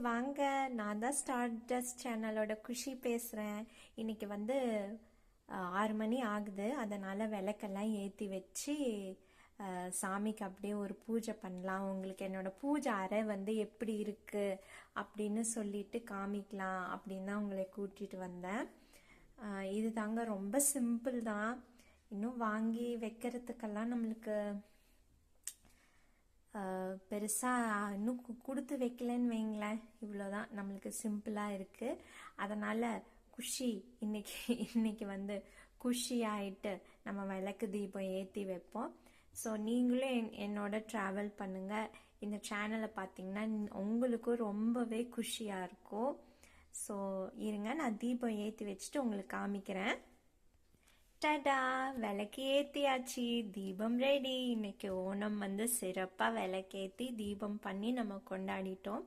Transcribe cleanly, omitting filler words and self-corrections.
வாங்க. நான் தான் ஸ்டார் டஸ்ட் சேனலோட குஷி பேசுகிறேன். இன்னைக்கு வந்து 6 மணி ஆகுது. அதனால் விளக்கெல்லாம் ஏற்றி வச்சு சாமிக்கு அப்படியே ஒரு பூஜை பண்ணலாம். உங்களுக்கு என்னோட பூஜை அறை வந்து எப்படி இருக்கு அப்படின்னு சொல்லிட்டு காமிக்கலாம் அப்படின்னு தான் உங்களை கூட்டிட்டு வந்தேன். இது தாங்க, ரொம்ப சிம்பிள் தான். இன்னும் வாங்கி வைக்கிறதுக்கெல்லாம் நம்மளுக்கு பெருசாக இன்னும் கொடுத்து வைக்கலன்னு வைங்களேன். இவ்வளோதான், நம்மளுக்கு சிம்பிளாக இருக்குது. அதனால் இன்னைக்கு வந்து குஷி ஆயிட்டு நம்ம விளக்கு தீபம் ஏற்றி வைப்போம். ஸோ நீங்களும் என்னோட ட்ராவல் பண்ணுங்கள். இந்த சேனலை பார்த்தீங்கன்னா உங்களுக்கும் ரொம்பவே குஷியாக இருக்கும். ஸோ இருங்க, நான் தீபம் ஏற்றி வச்சுட்டு உங்களுக்கு காமிக்கிறேன். டடா, விளக்கு ஏற்றியாச்சு, தீபம் ரெடி. இன்னைக்கு ஓணம் வந்து சிறப்பாக விளக்கேற்றி தீபம் பண்ணி நம்ம கொண்டாடிட்டோம்.